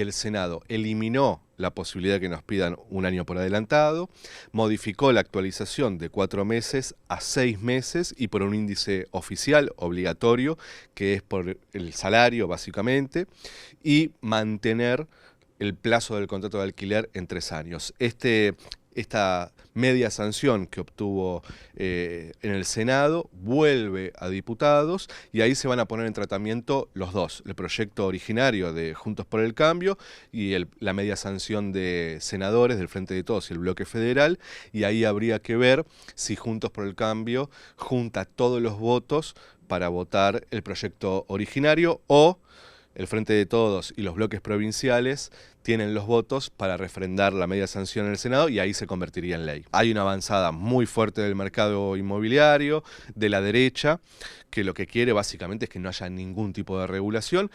El Senado eliminó la posibilidad de que nos pidan un año por adelantado, modificó la actualización de 4 meses a 6 meses y por un índice oficial obligatorio, que es por el salario básicamente, y mantener el plazo del contrato de alquiler en 3 años. Esta media sanción que obtuvo en el Senado vuelve a diputados y ahí se van a poner en tratamiento los dos, el proyecto originario de Juntos por el Cambio y la media sanción de senadores del Frente de Todos y el Bloque Federal, y ahí habría que ver si Juntos por el Cambio junta todos los votos para votar el proyecto originario o el Frente de Todos y los bloques provinciales tienen los votos para refrendar la media sanción en el Senado y ahí se convertiría en ley. Hay una avanzada muy fuerte del mercado inmobiliario, de la derecha, que lo que quiere básicamente es que no haya ningún tipo de regulación.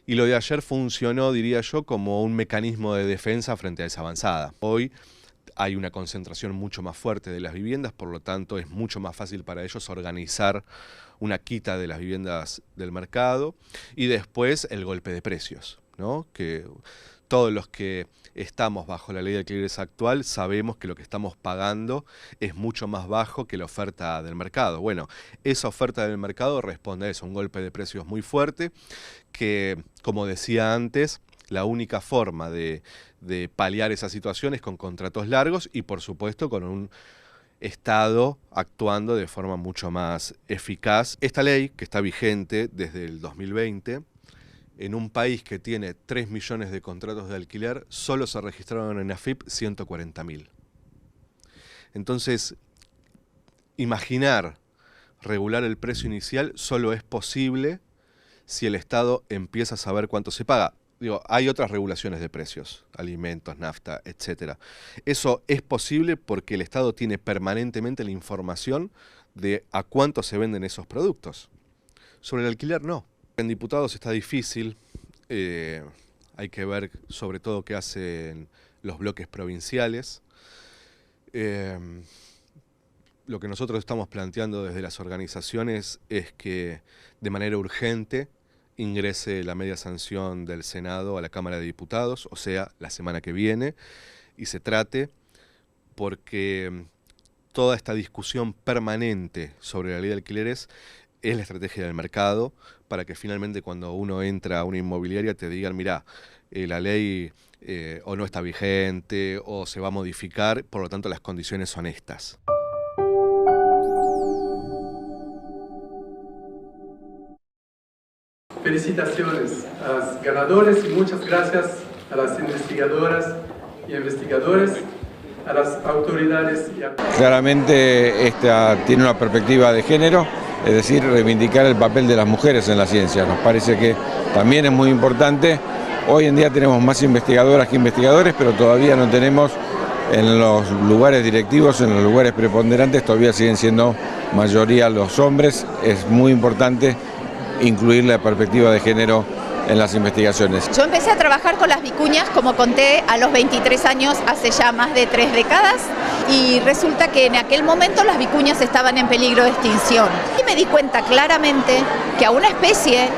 Y lo de ayer funcionó, diría yo, como un mecanismo de defensa frente a esa avanzada. Hoy hay una concentración mucho más fuerte de las viviendas, por lo tanto es mucho más fácil para ellos organizar una quita de las viviendas del mercado y después el golpe de precios, ¿no? Que todos los que estamos bajo la ley de alquileres actual sabemos que lo que estamos pagando es mucho más bajo que la oferta del mercado. Bueno, esa oferta del mercado responde a eso, un golpe de precios muy fuerte que, como decía antes, la única forma de paliar esa situación es con contratos largos y, por supuesto, con un Estado actuando de forma mucho más eficaz. Esta ley, que está vigente desde el 2020, en un país que tiene 3 millones de contratos de alquiler, solo se registraron en AFIP 140.000. Entonces, imaginar regular el precio inicial solo es posible si el Estado empieza a saber cuánto se paga. Digo, hay otras regulaciones de precios, alimentos, nafta, etc. Eso es posible porque el Estado tiene permanentemente la información de a cuánto se venden esos productos. Sobre el alquiler, no. En diputados está difícil. Hay que ver sobre todo qué hacen los bloques provinciales. Lo que nosotros estamos planteando desde las organizaciones es que de manera urgente ingrese la media sanción del Senado a la Cámara de Diputados, o sea, la semana que viene, y se trate porque toda esta discusión permanente sobre la ley de alquileres es la estrategia del mercado para que finalmente cuando uno entra a una inmobiliaria te digan, mirá, la ley o no está vigente o se va a modificar, por lo tanto las condiciones son estas. Felicitaciones a los ganadores y muchas gracias a las investigadoras y investigadores, a las autoridades. Claramente esta tiene una perspectiva de género, es decir, reivindicar el papel de las mujeres en la ciencia. Nos parece que también es muy importante. Hoy en día tenemos más investigadoras que investigadores, pero todavía no tenemos en los lugares directivos, en los lugares preponderantes, todavía siguen siendo mayoría los hombres. Es muy importante incluir la perspectiva de género en las investigaciones. Yo empecé a trabajar con las vicuñas, como conté, a los 23 años, hace ya más de 3 décadas, y resulta que en aquel momento las vicuñas estaban en peligro de extinción. Y me di cuenta claramente que a una especie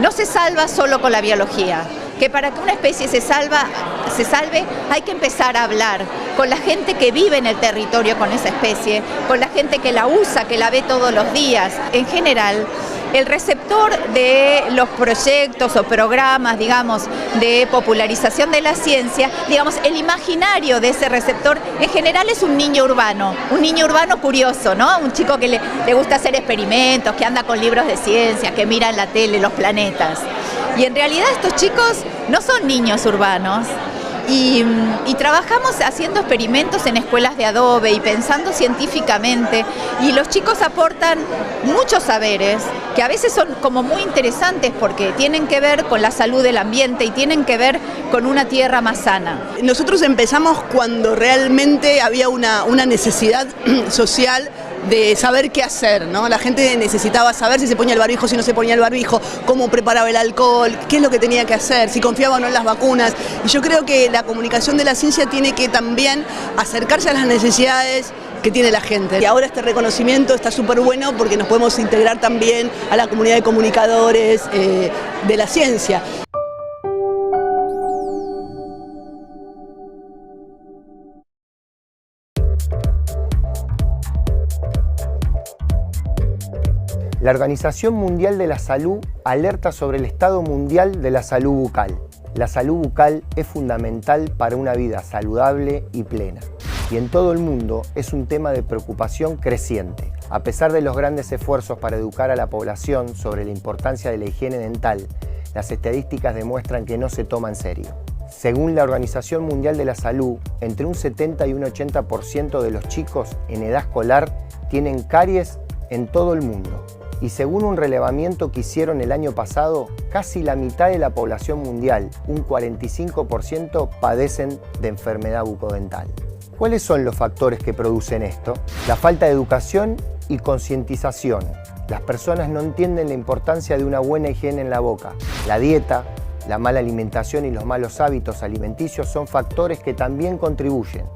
no se salva solo con la biología, que para que una especie se salve hay que empezar a hablar con la gente que vive en el territorio con esa especie, con la gente que la usa, que la ve todos los días. En general, el receptor de los proyectos o programas, digamos, de popularización de la ciencia, digamos, el imaginario de ese receptor en general es un niño urbano curioso, ¿no? Un chico que le gusta hacer experimentos, que anda con libros de ciencia, que mira en la tele los planetas. Y en realidad estos chicos no son niños urbanos. Y trabajamos haciendo experimentos en escuelas de Adobe y pensando científicamente, y los chicos aportan muchos saberes que a veces son como muy interesantes porque tienen que ver con la salud del ambiente y tienen que ver con una tierra más sana. Nosotros empezamos cuando realmente había una necesidad social de saber qué hacer, ¿no? La gente necesitaba saber si se ponía el barbijo, si no se ponía el barbijo, cómo preparaba el alcohol, qué es lo que tenía que hacer, si confiaba o no en las vacunas. Y yo creo que la comunicación de la ciencia tiene que también acercarse a las necesidades que tiene la gente. Y ahora este reconocimiento está súper bueno porque nos podemos integrar también a la comunidad de comunicadores de la ciencia. La Organización Mundial de la Salud alerta sobre el estado mundial de la salud bucal. La salud bucal es fundamental para una vida saludable y plena. Y en todo el mundo es un tema de preocupación creciente. A pesar de los grandes esfuerzos para educar a la población sobre la importancia de la higiene dental, las estadísticas demuestran que no se toma en serio. Según la Organización Mundial de la Salud, entre un 70 y un 80% de los chicos en edad escolar tienen caries en todo el mundo. Y según un relevamiento que hicieron el año pasado, casi la mitad de la población mundial, un 45%, padecen de enfermedad bucodental. ¿Cuáles son los factores que producen esto? La falta de educación y concientización. Las personas no entienden la importancia de una buena higiene en la boca. La dieta, la mala alimentación y los malos hábitos alimenticios son factores que también contribuyen.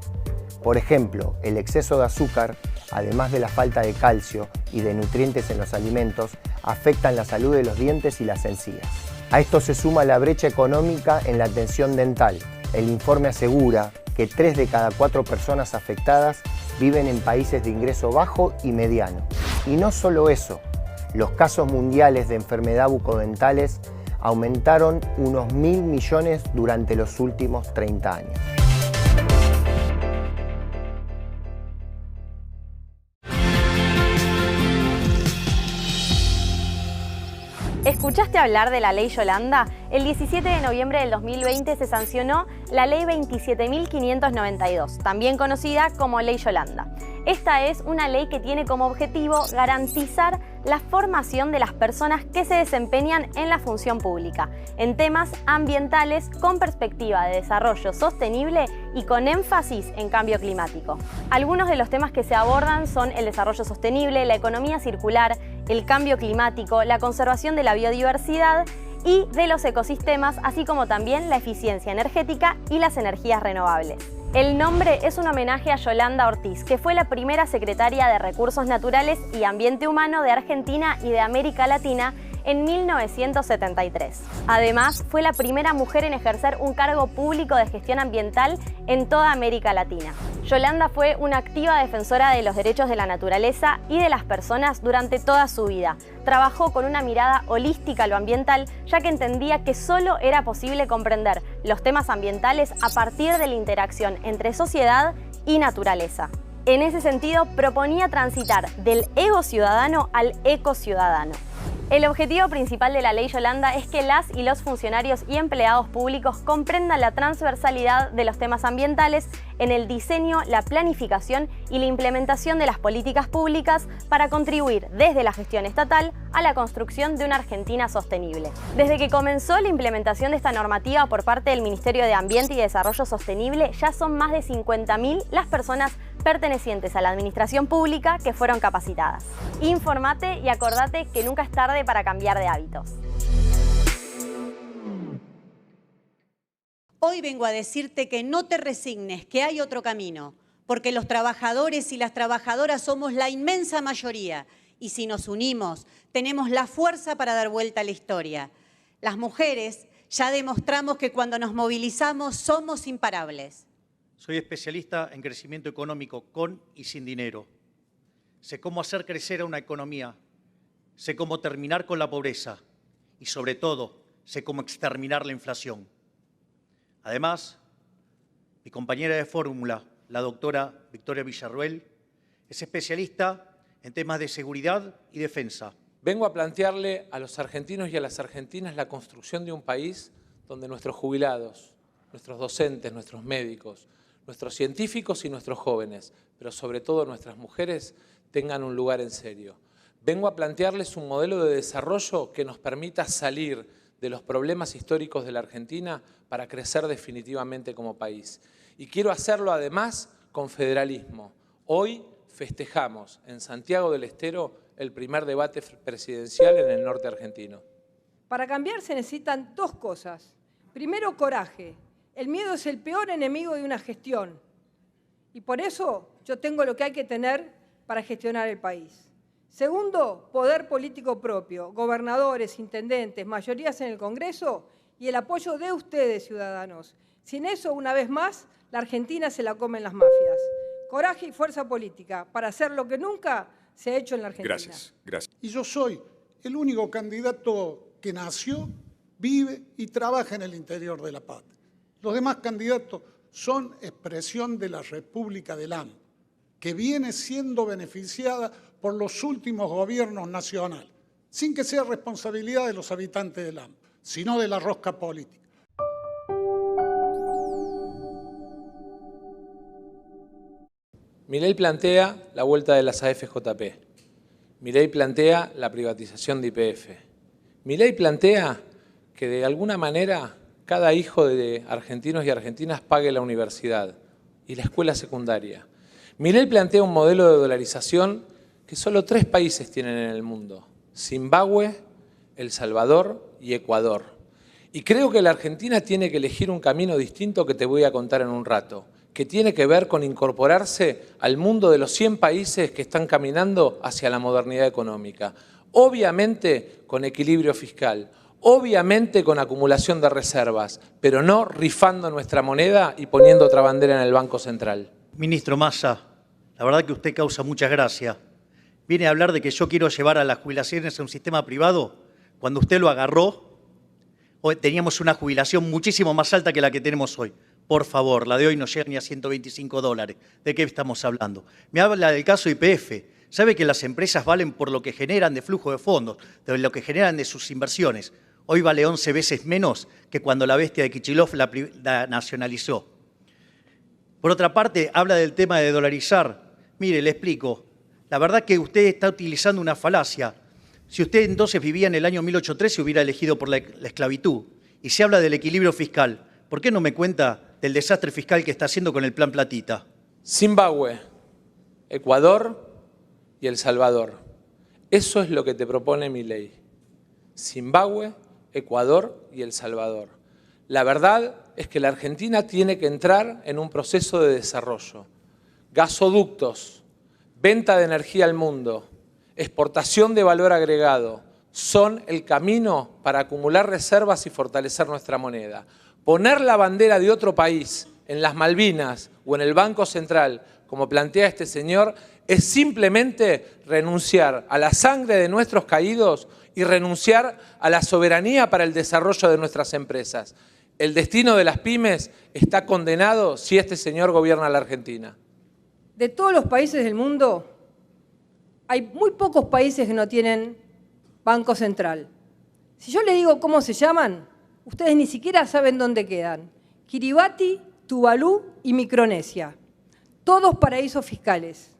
Por ejemplo, el exceso de azúcar, además de la falta de calcio y de nutrientes en los alimentos, afectan la salud de los dientes y las encías. A esto se suma la brecha económica en la atención dental. El informe asegura que 3 de cada 4 personas afectadas viven en países de ingreso bajo y mediano. Y no solo eso, los casos mundiales de enfermedad bucodentales aumentaron unos 1.000 millones durante los últimos 30 años. ¿Escuchaste hablar de la Ley Yolanda? El 17 de noviembre del 2020 se sancionó la Ley 27.592, también conocida como Ley Yolanda. Esta es una ley que tiene como objetivo garantizar la formación de las personas que se desempeñan en la función pública, en temas ambientales con perspectiva de desarrollo sostenible y con énfasis en cambio climático. Algunos de los temas que se abordan son el desarrollo sostenible, la economía circular, el cambio climático, la conservación de la biodiversidad y de los ecosistemas, así como también la eficiencia energética y las energías renovables. El nombre es un homenaje a Yolanda Ortiz, que fue la primera secretaria de Recursos Naturales y Ambiente Humano de Argentina y de América Latina en 1973. Además, fue la primera mujer en ejercer un cargo público de gestión ambiental en toda América Latina. Yolanda fue una activa defensora de los derechos de la naturaleza y de las personas durante toda su vida. Trabajó con una mirada holística a lo ambiental, ya que entendía que solo era posible comprender los temas ambientales a partir de la interacción entre sociedad y naturaleza. En ese sentido, proponía transitar del ego ciudadano al eco ciudadano. El objetivo principal de la Ley Yolanda es que las y los funcionarios y empleados públicos comprendan la transversalidad de los temas ambientales en el diseño, la planificación y la implementación de las políticas públicas para contribuir desde la gestión estatal a la construcción de una Argentina sostenible. Desde que comenzó la implementación de esta normativa por parte del Ministerio de Ambiente y Desarrollo Sostenible, ya son más de 50.000 las personas pertenecientes a la administración pública que fueron capacitadas. Informate y acordate que nunca es tarde para cambiar de hábitos. Hoy vengo a decirte que no te resignes, que hay otro camino, porque los trabajadores y las trabajadoras somos la inmensa mayoría y si nos unimos, tenemos la fuerza para dar vuelta a la historia. Las mujeres ya demostramos que cuando nos movilizamos somos imparables. Soy especialista en crecimiento económico con y sin dinero. Sé cómo hacer crecer a una economía, sé cómo terminar con la pobreza y, sobre todo, sé cómo exterminar la inflación. Además, mi compañera de fórmula, la doctora Victoria Villarruel, es especialista en temas de seguridad y defensa. Vengo a plantearle a los argentinos y a las argentinas la construcción de un país donde nuestros jubilados, nuestros docentes, nuestros médicos, nuestros científicos y nuestros jóvenes, pero sobre todo nuestras mujeres, tengan un lugar en serio. Vengo a plantearles un modelo de desarrollo que nos permita salir de los problemas históricos de la Argentina para crecer definitivamente como país. Y quiero hacerlo además con federalismo. Hoy festejamos en Santiago del Estero el primer debate presidencial en el norte argentino. Para cambiar se necesitan dos cosas. Primero, coraje. El miedo es el peor enemigo de una gestión. Y por eso yo tengo lo que hay que tener para gestionar el país. Segundo, poder político propio, gobernadores, intendentes, mayorías en el Congreso y el apoyo de ustedes, ciudadanos. Sin eso, una vez más, la Argentina se la comen las mafias. Coraje y fuerza política para hacer lo que nunca se ha hecho en la Argentina. Gracias. Y yo soy el único candidato que nació, vive y trabaja en el interior de la patria. Los demás candidatos son expresión de la República del AMP, que viene siendo beneficiada por los últimos gobiernos nacionales, sin que sea responsabilidad de los habitantes del AMP, sino de la rosca política. Milei plantea la vuelta de las AFJP. Milei plantea la privatización de YPF. Milei plantea que de alguna manera cada hijo de argentinos y argentinas pague la universidad y la escuela secundaria. Milei plantea un modelo de dolarización que solo 3 países tienen en el mundo: Zimbabue, El Salvador y Ecuador. Y creo que la Argentina tiene que elegir un camino distinto que te voy a contar en un rato, que tiene que ver con incorporarse al mundo de los 100 países que están caminando hacia la modernidad económica. Obviamente con equilibrio fiscal, obviamente con acumulación de reservas, pero no rifando nuestra moneda y poniendo otra bandera en el Banco Central. Ministro Massa, la verdad que usted causa mucha gracia. Viene a hablar de que yo quiero llevar a las jubilaciones a un sistema privado. Cuando usted lo agarró, hoy teníamos una jubilación muchísimo más alta que la que tenemos hoy. Por favor, la de hoy no llega ni a $125. ¿De qué estamos hablando? Me habla del caso YPF. ¿Sabe que las empresas valen por lo que generan de flujo de fondos, de lo que generan de sus inversiones? Hoy vale 11 veces menos que cuando la bestia de Kicillof la nacionalizó. Por otra parte, habla del tema de dolarizar. Mire, le explico. La verdad que usted está utilizando una falacia. Si usted entonces vivía en el año 1813, hubiera elegido por la esclavitud. Y se habla del equilibrio fiscal. ¿Por qué no me cuenta del desastre fiscal que está haciendo con el Plan Platita? Zimbabue, Ecuador y El Salvador. Eso es lo que te propone Milei. Zimbabue, Ecuador y El Salvador. La verdad es que la Argentina tiene que entrar en un proceso de desarrollo. Gasoductos, venta de energía al mundo, exportación de valor agregado, son el camino para acumular reservas y fortalecer nuestra moneda. Poner la bandera de otro país en las Malvinas o en el Banco Central, como plantea este señor, es simplemente renunciar a la sangre de nuestros caídos y renunciar a la soberanía para el desarrollo de nuestras empresas. El destino de las pymes está condenado si este señor gobierna la Argentina. De todos los países del mundo, hay muy pocos países que no tienen Banco Central. Si yo les digo cómo se llaman, ustedes ni siquiera saben dónde quedan. Kiribati, Tuvalu y Micronesia. Todos paraísos fiscales.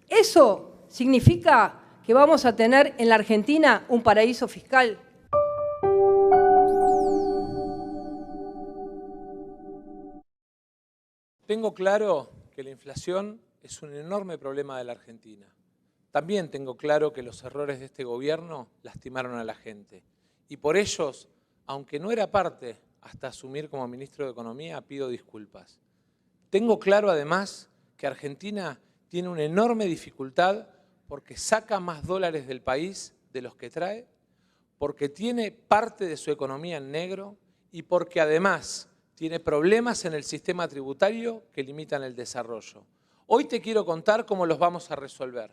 ¿Eso significa que vamos a tener en la Argentina un paraíso fiscal? Tengo claro que la inflación es un enorme problema de la Argentina. También tengo claro que los errores de este gobierno lastimaron a la gente. Y por ellos, aunque no era parte hasta asumir como ministro de Economía, pido disculpas. Tengo claro además que Argentina tiene una enorme dificultad porque saca más dólares del país de los que trae, porque tiene parte de su economía en negro y porque además tiene problemas en el sistema tributario que limitan el desarrollo. Hoy te quiero contar cómo los vamos a resolver.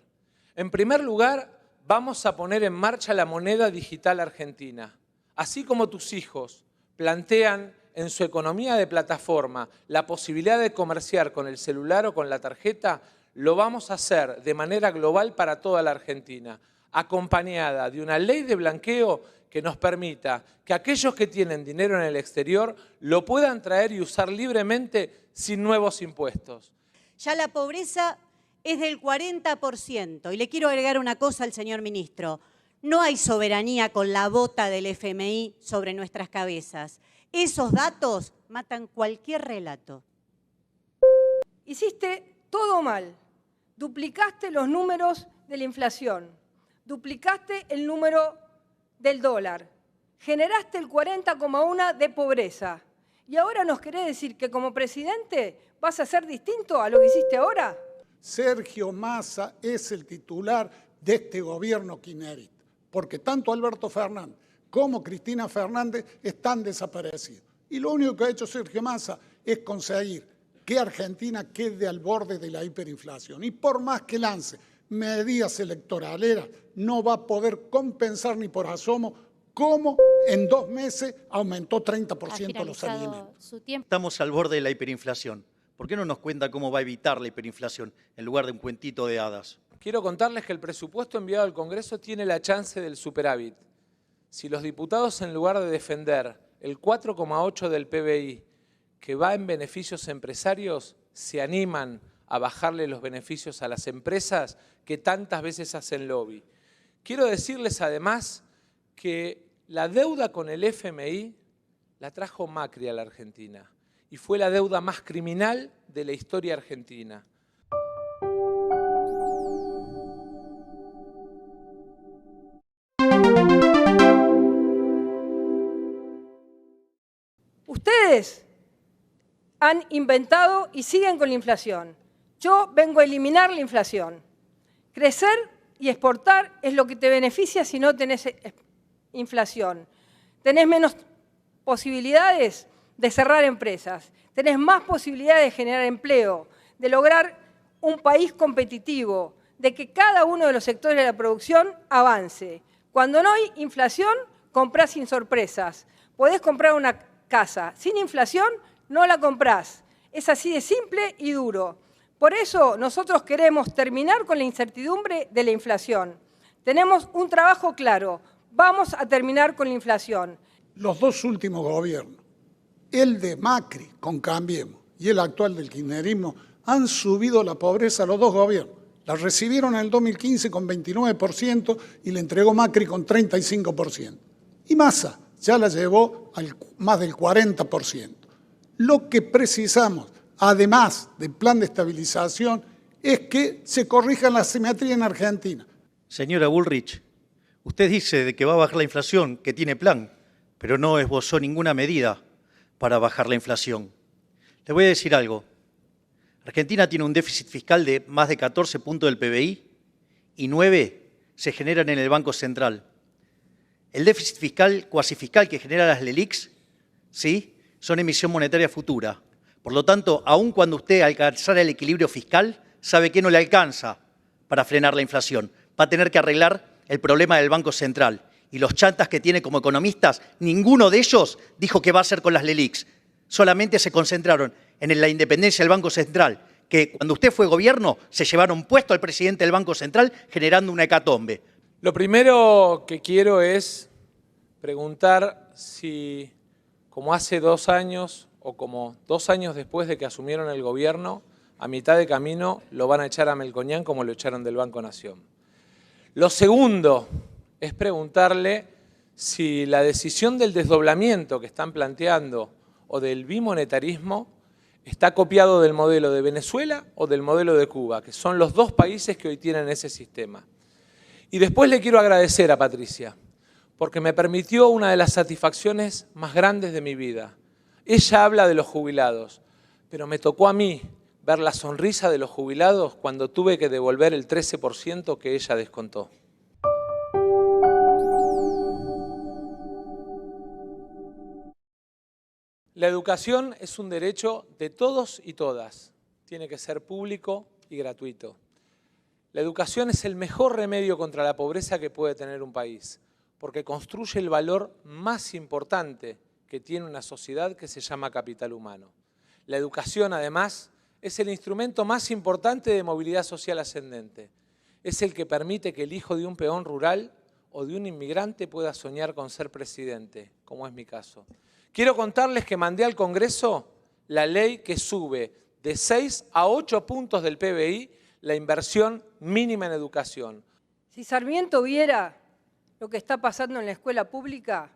En primer lugar, vamos a poner en marcha la moneda digital argentina. Así como tus hijos plantean en su economía de plataforma la posibilidad de comerciar con el celular o con la tarjeta, lo vamos a hacer de manera global para toda la Argentina, acompañada de una ley de blanqueo que nos permita que aquellos que tienen dinero en el exterior lo puedan traer y usar libremente sin nuevos impuestos. Ya la pobreza es del 40%. Y le quiero agregar una cosa al señor ministro. No hay soberanía con la bota del FMI sobre nuestras cabezas. Esos datos matan cualquier relato. Hiciste todo mal. Duplicaste los números de la inflación. Duplicaste el número del dólar. Generaste el 40,1% de pobreza. ¿Y ahora nos querés decir que como presidente vas a ser distinto a lo que hiciste ahora? Sergio Massa es el titular de este gobierno kirchnerista, porque tanto Alberto Fernández como Cristina Fernández están desaparecidos. Y lo único que ha hecho Sergio Massa es conseguir que Argentina quede al borde de la hiperinflación. Y por más que lance medidas electoraleras, no va a poder compensar ni por asomo cómo en 2 meses aumentó 30% los alimentos. Estamos al borde de la hiperinflación. ¿Por qué no nos cuenta cómo va a evitar la hiperinflación en lugar de un cuentito de hadas? Quiero contarles que el presupuesto enviado al Congreso tiene la chance del superávit. Si los diputados, en lugar de defender el 4,8 del PBI, que va en beneficios empresarios, se animan a bajarle los beneficios a las empresas que tantas veces hacen lobby. Quiero decirles además que la deuda con el FMI la trajo Macri a la Argentina y fue la deuda más criminal de la historia argentina. Ustedes han inventado y siguen con la inflación. Yo vengo a eliminar la inflación. Crecer y exportar es lo que te beneficia si no tenés inflación. Tenés menos posibilidades de cerrar empresas, tenés más posibilidades de generar empleo, de lograr un país competitivo, de que cada uno de los sectores de la producción avance. Cuando no hay inflación, comprás sin sorpresas. Podés comprar una casa. Sin inflación, no la comprás. Es así de simple y duro. Por eso nosotros queremos terminar con la incertidumbre de la inflación. Tenemos un trabajo claro. Vamos a terminar con la inflación. Los 2 últimos gobiernos, el de Macri con Cambiemos y el actual del kirchnerismo, han subido la pobreza a los 2 gobiernos. La recibieron en el 2015 con 29% y le entregó Macri con 35%. Y Massa ya la llevó al más del 40%. Lo que precisamos, además del plan de estabilización, es que se corrija la asimetría en Argentina. Señora Bullrich, usted dice de que va a bajar la inflación, que tiene plan, pero no esbozó ninguna medida para bajar la inflación. Le voy a decir algo. Argentina tiene un déficit fiscal de más de 14 puntos del PBI y 9 se generan en el Banco Central. El déficit fiscal, cuasi fiscal que genera las LELIQs, ¿sí?, son emisión monetaria futura. Por lo tanto, aun cuando usted alcanzara el equilibrio fiscal, sabe que no le alcanza para frenar la inflación. Va a tener que arreglar el problema del Banco Central. Y los chantas que tiene como economistas, ninguno de ellos dijo qué va a hacer con las LELIQs. Solamente se concentraron en la independencia del Banco Central, que cuando usted fue gobierno se llevaron puesto al presidente del Banco Central generando una hecatombe. Lo primero que quiero es preguntar si, como hace 2 años o como 2 años después de que asumieron el gobierno, a mitad de camino lo van a echar a Melconian como lo echaron del Banco Nación. Lo segundo es preguntarle si la decisión del desdoblamiento que están planteando o del bimonetarismo está copiado del modelo de Venezuela o del modelo de Cuba, que son los 2 países que hoy tienen ese sistema. Y después le quiero agradecer a Patricia, porque me permitió una de las satisfacciones más grandes de mi vida. Ella habla de los jubilados, pero me tocó a mí ver la sonrisa de los jubilados cuando tuve que devolver el 13% que ella descontó. La educación es un derecho de todos y todas. Tiene que ser público y gratuito. La educación es el mejor remedio contra la pobreza que puede tener un país, porque construye el valor más importante que tiene una sociedad, que se llama capital humano. La educación, además, es el instrumento más importante de movilidad social ascendente. Es el que permite que el hijo de un peón rural o de un inmigrante pueda soñar con ser presidente, como es mi caso. Quiero contarles que mandé al Congreso la ley que sube de 6 a 8 puntos del PBI la inversión mínima en educación. Si Sarmiento viera lo que está pasando en la escuela pública,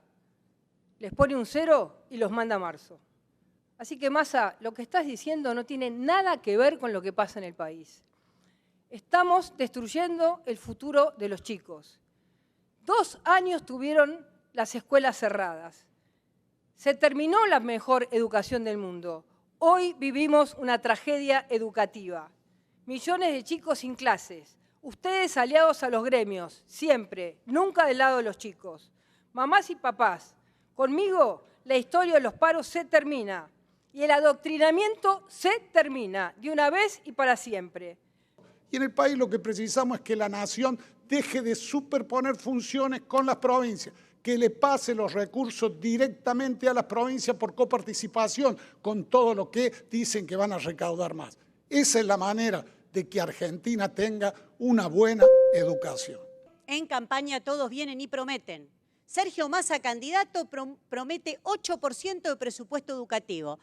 les pone un 0 y los manda a marzo. Así que, Massa, lo que estás diciendo no tiene nada que ver con lo que pasa en el país. Estamos destruyendo el futuro de los chicos. 2 años tuvieron las escuelas cerradas. Se terminó la mejor educación del mundo. Hoy vivimos una tragedia educativa. Millones de chicos sin clases. Ustedes aliados a los gremios, siempre, nunca del lado de los chicos. Mamás y papás, conmigo la historia de los paros se termina y el adoctrinamiento se termina de una vez y para siempre. Y en el país lo que precisamos es que la nación deje de superponer funciones con las provincias, que le pase los recursos directamente a las provincias por coparticipación, con todo lo que dicen que van a recaudar más. Esa es la manera de que Argentina tenga una buena educación. En campaña todos vienen y prometen. Sergio Massa, candidato, promete 8% de presupuesto educativo.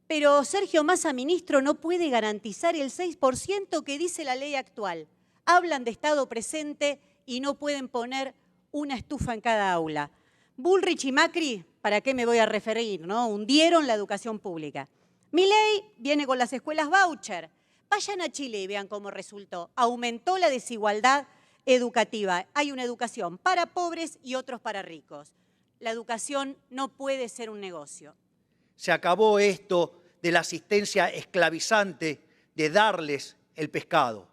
Pero Sergio Massa, ministro, no puede garantizar el 6% que dice la ley actual. Hablan de Estado presente y no pueden poner una estufa en cada aula. Bullrich y Macri, ¿para qué me voy a referir, no? Hundieron la educación pública. Milei viene con las escuelas voucher. Vayan a Chile y vean cómo resultó. Aumentó la desigualdad educativa. Hay una educación para pobres y otros para ricos. La educación no puede ser un negocio. Se acabó esto de la asistencia esclavizante de darles el pescado.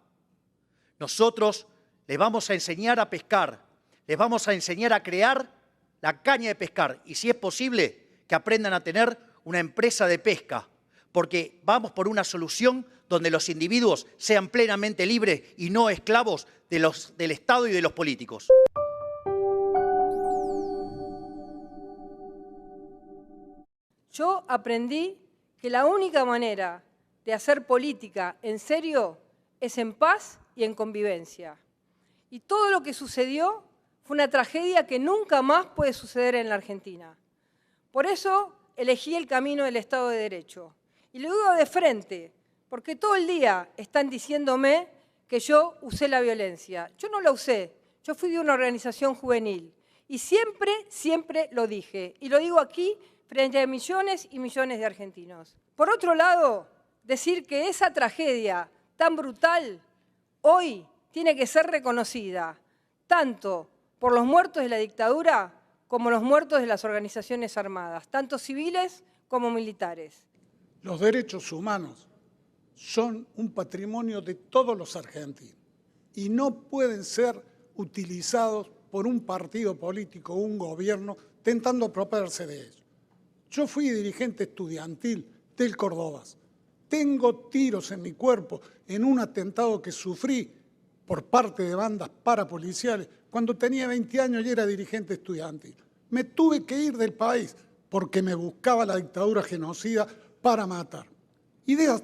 Nosotros les vamos a enseñar a pescar, les vamos a enseñar a crear la caña de pescar y, si es posible, que aprendan a tener una empresa de pesca, porque vamos por una solución donde los individuos sean plenamente libres y no esclavos del Estado y de los políticos. Yo aprendí que la única manera de hacer política en serio es en paz y en convivencia. Y todo lo que sucedió fue una tragedia que nunca más puede suceder en la Argentina. Por eso elegí el camino del Estado de Derecho. Y lo digo de frente, porque todo el día están diciéndome que yo usé la violencia. Yo no la usé, yo fui de una organización juvenil. Y siempre lo dije. Y lo digo aquí frente a millones y millones de argentinos. Por otro lado, decir que esa tragedia tan brutal hoy tiene que ser reconocida, tanto por los muertos de la dictadura como los muertos de las organizaciones armadas, tanto civiles como militares. Los derechos humanos son un patrimonio de todos los argentinos y no pueden ser utilizados por un partido político o un gobierno tentando apropiarse de ellos. Yo fui dirigente estudiantil del Cordobás. Tengo tiros en mi cuerpo en un atentado que sufrí por parte de bandas parapoliciales cuando tenía 20 años y era dirigente estudiantil. Me tuve que ir del país porque me buscaba la dictadura genocida para matar. Y de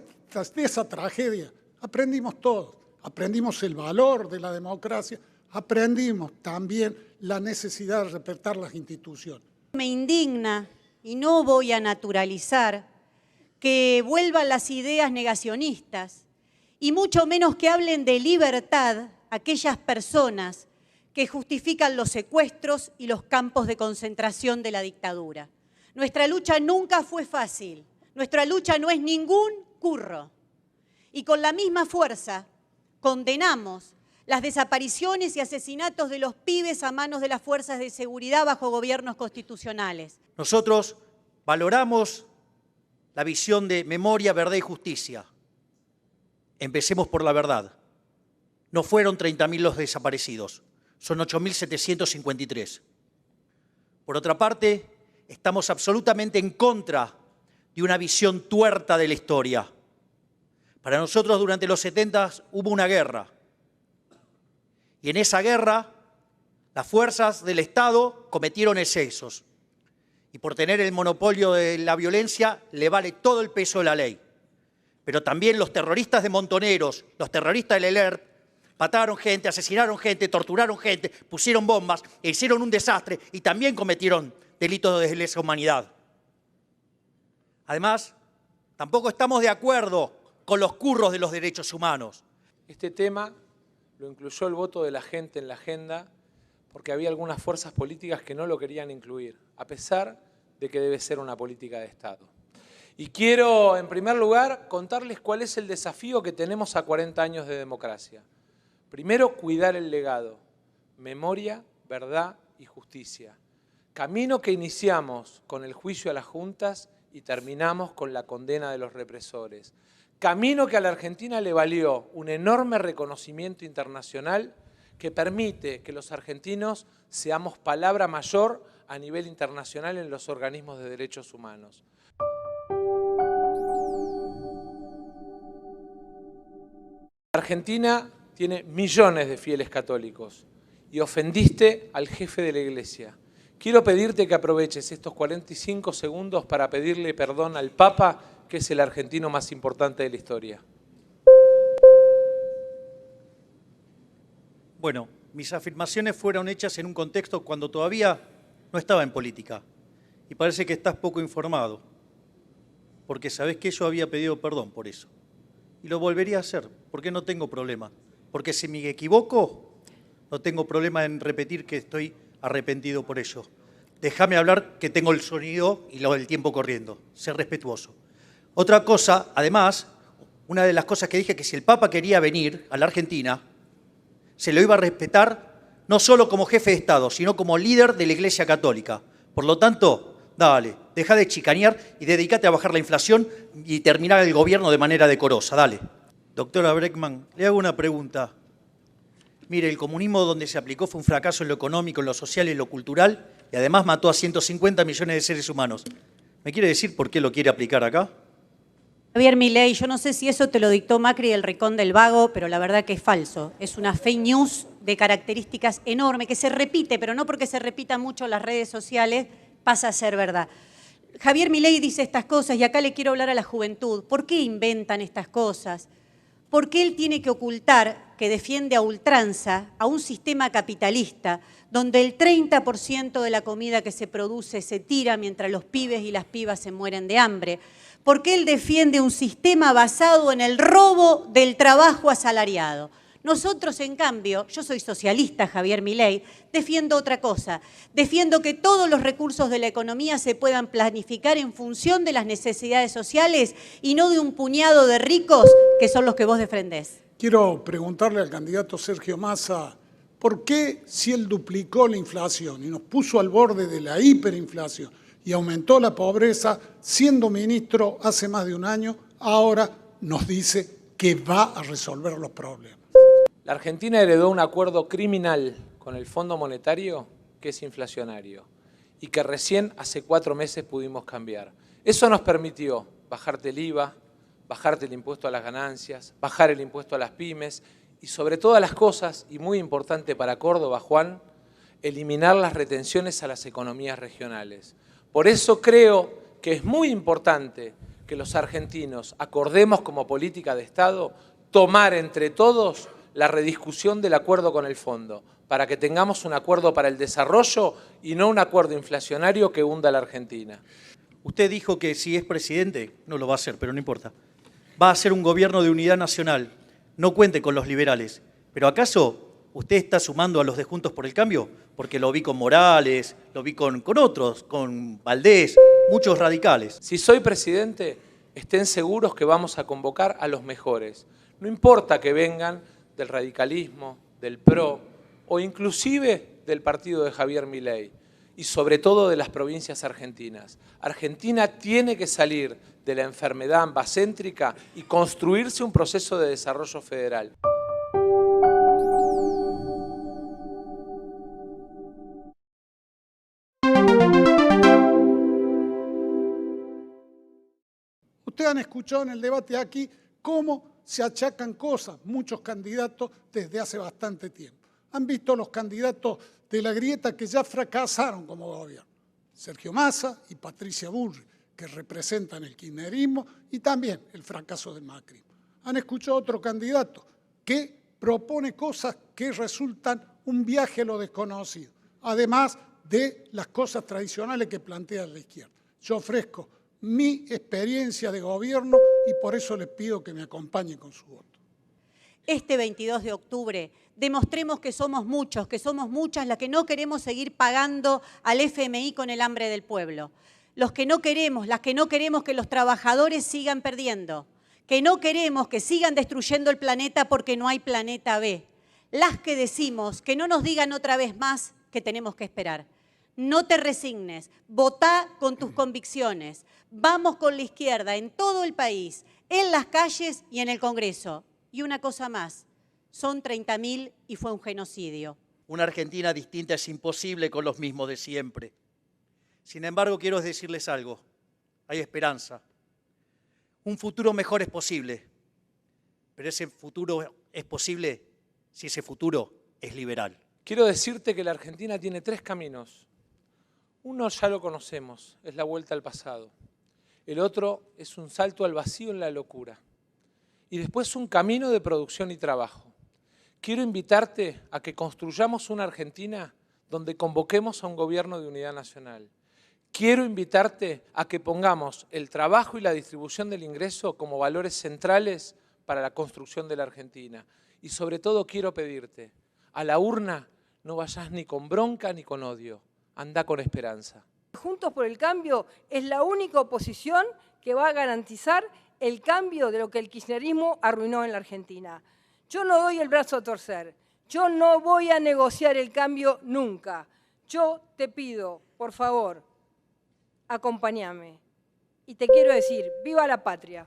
esa tragedia aprendimos todos. Aprendimos el valor de la democracia, aprendimos también la necesidad de respetar las instituciones. Me indigna, y no voy a naturalizar, que vuelvan las ideas negacionistas y mucho menos que hablen de libertad aquellas personas que justifican los secuestros y los campos de concentración de la dictadura. Nuestra lucha nunca fue fácil, nuestra lucha no es ningún curro. Y con la misma fuerza condenamos las desapariciones y asesinatos de los pibes a manos de las fuerzas de seguridad bajo gobiernos constitucionales. Nosotros valoramos la visión de memoria, verdad y justicia. Empecemos por la verdad. No fueron 30.000 los desaparecidos, son 8.753. Por otra parte, estamos absolutamente en contra de una visión tuerta de la historia. Para nosotros, durante los 70 hubo una guerra. Y en esa guerra, las fuerzas del Estado cometieron excesos. Y por tener el monopolio de la violencia, le vale todo el peso de la ley. Pero también los terroristas de Montoneros, los terroristas del ELERP, mataron gente, asesinaron gente, torturaron gente, pusieron bombas, e hicieron un desastre y también cometieron delitos de lesa humanidad. Además, tampoco estamos de acuerdo con los curros de los derechos humanos. Este tema lo incluyó el voto de la gente en la agenda porque había algunas fuerzas políticas que no lo querían incluir, a pesar de que debe ser una política de Estado. Y quiero, en primer lugar, contarles cuál es el desafío que tenemos a 40 años de democracia. Primero, cuidar el legado, memoria, verdad y justicia. Camino que iniciamos con el juicio a las juntas y terminamos con la condena de los represores. Camino que a la Argentina le valió un enorme reconocimiento internacional que permite que los argentinos seamos palabra mayor a nivel internacional en los organismos de derechos humanos. Argentina tiene millones de fieles católicos y ofendiste al jefe de la Iglesia. Quiero pedirte que aproveches estos 45 segundos para pedirle perdón al Papa, que es el argentino más importante de la historia. Bueno, mis afirmaciones fueron hechas en un contexto cuando todavía no estaba en política. Y parece que estás poco informado, porque sabés que yo había pedido perdón por eso. Y lo volvería a hacer, porque no tengo problema. Porque si me equivoco, no tengo problema en repetir que estoy arrepentido por ello. Déjame hablar, que tengo el sonido y el tiempo corriendo. Sé respetuoso. Otra cosa, además, una de las cosas que dije, que si el Papa quería venir a la Argentina, se lo iba a respetar no solo como jefe de Estado, sino como líder de la Iglesia Católica. Por lo tanto, dale, deja de chicanear y dedícate a bajar la inflación y terminar el gobierno de manera decorosa. Dale. Doctora Breckman, le hago una pregunta. Mire, el comunismo donde se aplicó fue un fracaso en lo económico, en lo social y en lo cultural, y además mató a 150 millones de seres humanos. ¿Me quiere decir por qué lo quiere aplicar acá? Javier Milei, yo no sé si eso te lo dictó Macri del Rincón del Vago, pero la verdad que es falso. Es una fake news de características enormes, que se repite, pero no porque se repita mucho en las redes sociales, pasa a ser verdad. Javier Milei dice estas cosas y acá le quiero hablar a la juventud. ¿Por qué inventan estas cosas? Porque él tiene que ocultar que defiende a ultranza a un sistema capitalista donde el 30% de la comida que se produce se tira mientras los pibes y las pibas se mueren de hambre. Porque él defiende un sistema basado en el robo del trabajo asalariado. Nosotros, en cambio, yo soy socialista, Javier Milei, defiendo otra cosa. Defiendo que todos los recursos de la economía se puedan planificar en función de las necesidades sociales y no de un puñado de ricos que son los que vos defendés. Quiero preguntarle al candidato Sergio Massa, ¿por qué si él duplicó la inflación y nos puso al borde de la hiperinflación y aumentó la pobreza, siendo ministro hace más de un año, ahora nos dice que va a resolver los problemas? La Argentina heredó un acuerdo criminal con el Fondo Monetario que es inflacionario y que recién hace 4 meses pudimos cambiar. Eso nos permitió bajarte el IVA, bajarte el impuesto a las ganancias, bajar el impuesto a las pymes y sobre todas las cosas, y muy importante para Córdoba, Juan, eliminar las retenciones a las economías regionales. Por eso creo que es muy importante que los argentinos acordemos como política de Estado tomar entre todos la rediscusión del acuerdo con el fondo, para que tengamos un acuerdo para el desarrollo y no un acuerdo inflacionario que hunda a la Argentina. Usted dijo que si es presidente, no lo va a hacer, pero no importa. Va a hacer un gobierno de unidad nacional. No cuente con los liberales. ¿Pero acaso usted está sumando a los de Juntos por el Cambio? Porque lo vi con Morales, lo vi con otros, con Valdés, muchos radicales. Si soy presidente, estén seguros que vamos a convocar a los mejores. No importa que vengan del radicalismo, del PRO o inclusive del partido de Javier Milei y sobre todo de las provincias argentinas. Argentina tiene que salir de la enfermedad ambacéntrica y construirse un proceso de desarrollo federal. Ustedes han escuchado en el debate aquí cómo se achacan cosas, muchos candidatos desde hace bastante tiempo. Han visto los candidatos de la grieta que ya fracasaron como gobierno. Sergio Massa y Patricia Bullrich, que representan el kirchnerismo y también el fracaso del macrismo. Han escuchado otro candidato que propone cosas que resultan un viaje a lo desconocido, además de las cosas tradicionales que plantea la izquierda. Yo ofrezco mi experiencia de gobierno y por eso les pido que me acompañen con su voto. Este 22 de octubre demostremos que somos muchos, que somos muchas las que no queremos seguir pagando al FMI con el hambre del pueblo. Los que no queremos, las que no queremos que los trabajadores sigan perdiendo, que no queremos que sigan destruyendo el planeta porque no hay planeta B. Las que decimos que no nos digan otra vez más que tenemos que esperar. No te resignes, votá con tus convicciones. Vamos con la izquierda en todo el país, en las calles y en el Congreso. Y una cosa más, son 30.000 y fue un genocidio. Una Argentina distinta es imposible con los mismos de siempre. Sin embargo, quiero decirles algo. Hay esperanza. Un futuro mejor es posible. Pero ese futuro es posible si ese futuro es liberal. Quiero decirte que la Argentina tiene 3 caminos. Uno ya lo conocemos, es la vuelta al pasado. El otro es un salto al vacío en la locura. Y después un camino de producción y trabajo. Quiero invitarte a que construyamos una Argentina donde convoquemos a un gobierno de unidad nacional. Quiero invitarte a que pongamos el trabajo y la distribución del ingreso como valores centrales para la construcción de la Argentina. Y sobre todo quiero pedirte, a la urna no vayas ni con bronca ni con odio, anda con esperanza. Juntos por el Cambio es la única oposición que va a garantizar el cambio de lo que el kirchnerismo arruinó en la Argentina. Yo no doy el brazo a torcer, yo no voy a negociar el cambio nunca. Yo te pido, por favor, acompáñame. Y te quiero decir, ¡viva la patria!